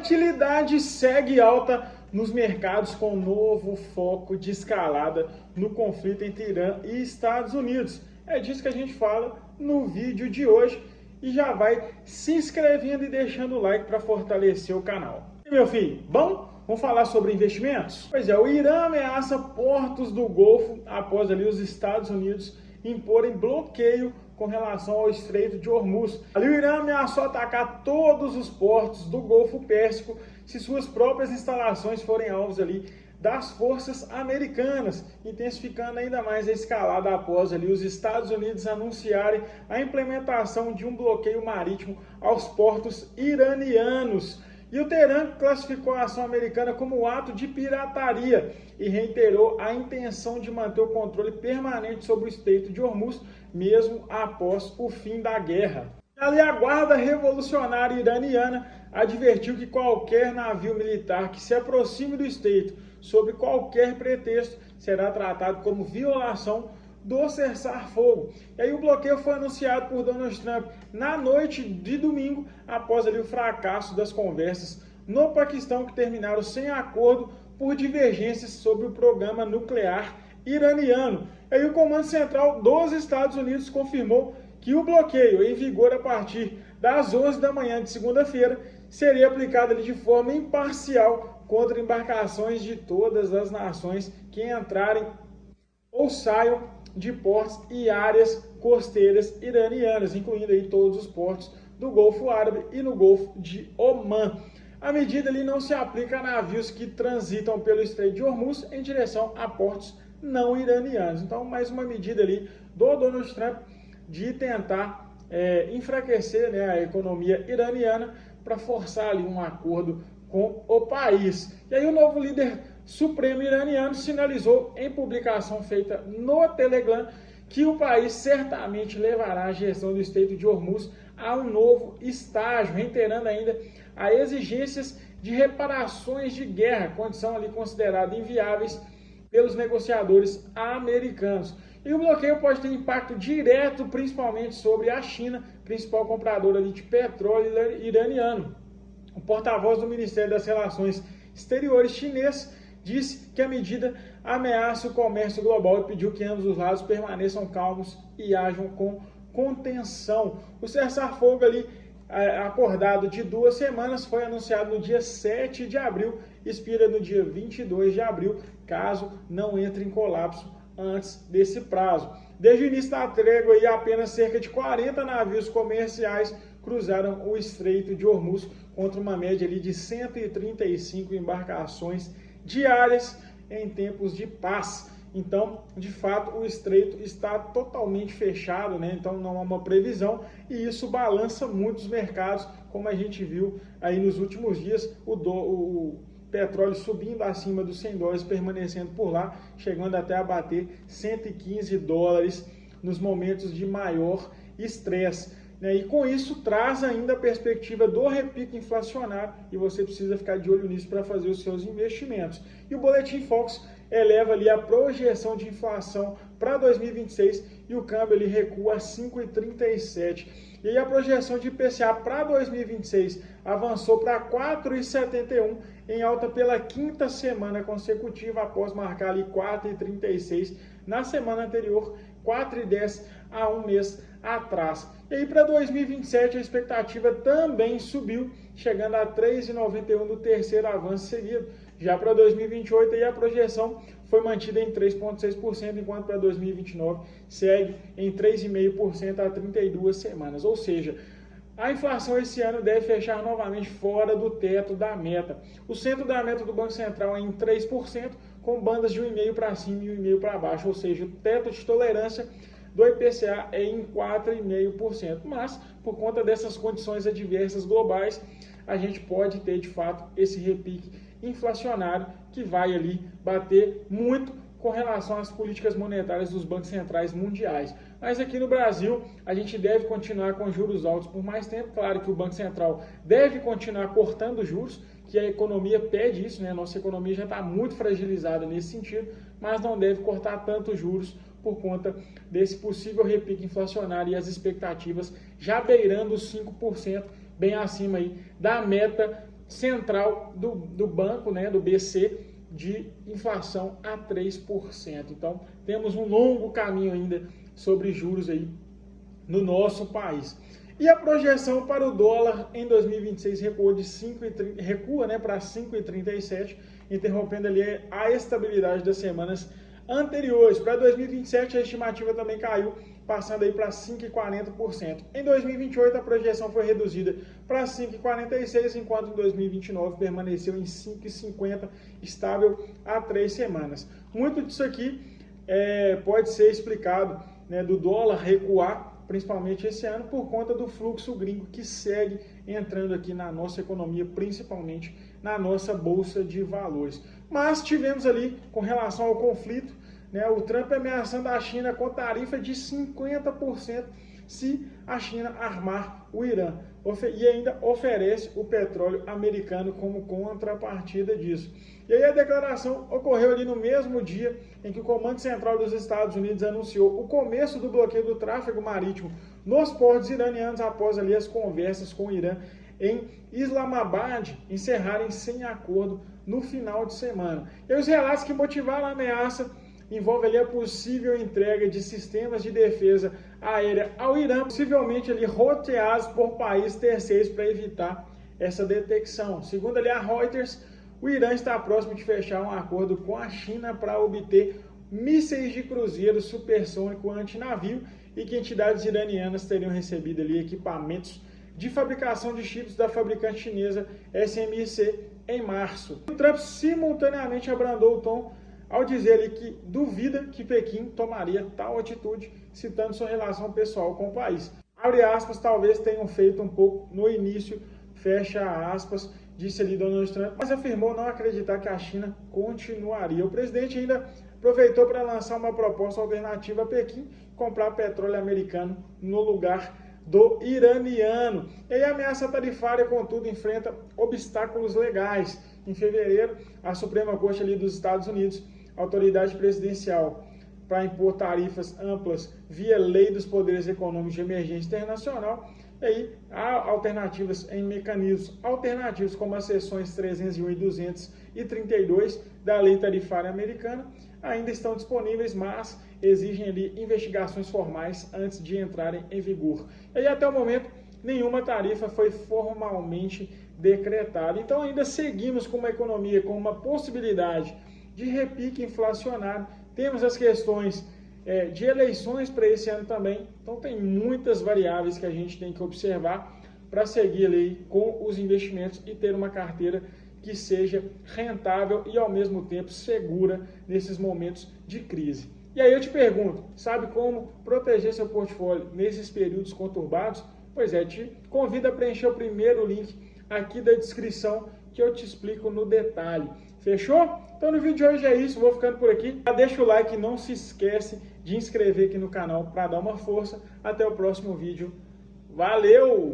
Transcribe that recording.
volatilidade segue alta nos mercados com novo foco de escalada no conflito entre Irã e Estados Unidos. É disso que a gente fala no vídeo de hoje e já vai se inscrevendo e deixando o like para fortalecer o canal. E meu filho, bom? Vamos falar sobre investimentos? Pois é, o Irã ameaça portos do Golfo após ali os Estados Unidos imporem bloqueio com relação ao Estreito de Hormuz. Ali o Irã ameaçou atacar todos os portos do Golfo Pérsico se suas próprias instalações forem alvos ali das forças americanas, intensificando ainda mais a escalada após ali os Estados Unidos anunciarem a implementação de um bloqueio marítimo aos portos iranianos. E o Teherã classificou a ação americana como um ato de pirataria e reiterou a intenção de manter o controle permanente sobre o Estreito de Hormuz, mesmo após o fim da guerra. Ali a Guarda Revolucionária Iraniana advertiu que qualquer navio militar que se aproxime do Estreito sob qualquer pretexto será tratado como violação do cessar-fogo. E aí o bloqueio foi anunciado por Donald Trump na noite de domingo, após ali o fracasso das conversas no Paquistão, que terminaram sem acordo por divergências sobre o programa nuclear iraniano. E aí o Comando Central dos Estados Unidos confirmou que o bloqueio, em vigor a partir das 11 da manhã de segunda-feira, seria aplicado ali de forma imparcial contra embarcações de todas as nações que entrarem ou saiam de portos e áreas costeiras iranianas, incluindo aí todos os portos do Golfo Árabe e no Golfo de Omã. A medida ali não se aplica a navios que transitam pelo Estreito de Hormuz em direção a portos não iranianos. Então, mais uma medida ali do Donald Trump de tentar enfraquecer, né, a economia iraniana para forçar ali um acordo com o país. E aí o novo líder supremo iraniano sinalizou em publicação feita no Telegram que o país certamente levará a gestão do Estreito de Hormuz a um novo estágio, reiterando ainda as exigências de reparações de guerra, condição ali considerada inviáveis pelos negociadores americanos. E o bloqueio pode ter impacto direto, principalmente sobre a China, principal compradora ali de petróleo iraniano. O porta-voz do Ministério das Relações Exteriores chinês disse que a medida ameaça o comércio global e pediu que ambos os lados permaneçam calmos e ajam com contenção. O cessar-fogo ali acordado de 2 semanas foi anunciado no dia 7 de abril, expira no dia 22 de abril, caso não entre em colapso antes desse prazo. Desde o início da trégua, apenas cerca de 40 navios comerciais cruzaram o Estreito de Hormuz, contra uma média ali de 135 embarcações diárias em tempos de paz. Então, de fato, o estreito está totalmente fechado, né? Então não há uma previsão e isso balança muito os mercados, como a gente viu aí nos últimos dias, o petróleo subindo acima dos $100, permanecendo por lá, chegando até a bater $115 nos momentos de maior estresse. E com isso traz ainda a perspectiva do repique inflacionário e você precisa ficar de olho nisso para fazer os seus investimentos. E o Boletim Focus eleva ali a projeção de inflação para 2026 e o câmbio ele recua a 5,37. E aí a projeção de IPCA para 2026 avançou para 4,71 em alta pela 5ª semana consecutiva após marcar ali 4,36 na semana anterior, 4,10 há um mês atrás. E aí para 2027 a expectativa também subiu, chegando a 3,91 no terceiro avanço seguido. Já para 2028 aí a projeção foi mantida em 3,6%, enquanto para 2029 segue em 3,5% a 32 semanas. Ou seja, a inflação esse ano deve fechar novamente fora do teto da meta. O centro da meta do Banco Central é em 3%, com bandas de 1,5% para cima e 1,5% para baixo, ou seja, o teto de tolerância do IPCA é em 4,5%. Mas, por conta dessas condições adversas globais, a gente pode ter, de fato, esse repique inflacionário que vai ali bater muito com relação às políticas monetárias dos bancos centrais mundiais. Mas aqui no Brasil, a gente deve continuar com juros altos por mais tempo. Claro que o Banco Central deve continuar cortando juros, que a economia pede isso, né? Nossa economia já está muito fragilizada nesse sentido, mas não deve cortar tanto juros por conta desse possível repique inflacionário e as expectativas já beirando os 5%, bem acima aí da meta central do banco, né, do BC, de inflação a 3%. Então, temos um longo caminho ainda sobre juros aí no nosso país. E a projeção para o dólar em 2026 recua, né, para 5,37, interrompendo ali a estabilidade das semanas anteriores. Para 2027 a estimativa também caiu, passando aí para 5,40%. Em 2028 a projeção foi reduzida para 5,46, enquanto em 2029 permaneceu em 5,50, estável há 3 semanas. Muito disso aqui pode ser explicado, né, do dólar recuar, principalmente esse ano, por conta do fluxo gringo que segue entrando aqui na nossa economia, principalmente na nossa bolsa de valores. Mas tivemos ali, com relação ao conflito, né, o Trump ameaçando a China com tarifa de 50% se a China armar o Irã. E ainda oferece o petróleo americano como contrapartida disso. E aí a declaração ocorreu ali no mesmo dia em que o Comando Central dos Estados Unidos anunciou o começo do bloqueio do tráfego marítimo nos portos iranianos após ali as conversas com o Irã em Islamabad encerrarem sem acordo no final de semana. E os relatos que motivaram a ameaça envolve ali a possível entrega de sistemas de defesa aérea ao Irã, possivelmente ali roteados por países terceiros para evitar essa detecção. Segundo ali a Reuters, o Irã está próximo de fechar um acordo com a China para obter mísseis de cruzeiro supersônico antinavio e que entidades iranianas teriam recebido ali equipamentos de fabricação de chips da fabricante chinesa SMIC em março. O Trump simultaneamente abrandou o tom ao dizer ali que duvida que Pequim tomaria tal atitude, citando sua relação pessoal com o país. Abre aspas, talvez tenham feito um pouco no início, fecha aspas, disse ali Donald Trump, mas afirmou não acreditar que a China continuaria. O presidente ainda aproveitou para lançar uma proposta alternativa a Pequim, comprar petróleo americano no lugar do iraniano. E a ameaça tarifária, contudo, enfrenta obstáculos legais. Em fevereiro, a Suprema Corte ali dos Estados Unidos, autoridade presidencial, para impor tarifas amplas via lei dos poderes econômicos de emergência internacional. E aí há alternativas em mecanismos alternativos, como as seções 301 e 232 da lei tarifária americana, ainda estão disponíveis, mas exigem ali investigações formais antes de entrarem em vigor. E aí, até o momento, nenhuma tarifa foi formalmente decretada. Então ainda seguimos com uma economia com uma possibilidade de repique inflacionário. Temos as questões de eleições para esse ano também. Então tem muitas variáveis que a gente tem que observar para seguir ali com os investimentos e ter uma carteira que seja rentável e ao mesmo tempo segura nesses momentos de crise. E aí eu te pergunto, sabe como proteger seu portfólio nesses períodos conturbados? Pois é, te convido a preencher o primeiro link aqui da descrição que eu te explico no detalhe. Fechou? Então no vídeo de hoje é isso, vou ficando por aqui. Deixa o like e não se esquece de inscrever aqui no canal para dar uma força. Até o próximo vídeo. Valeu!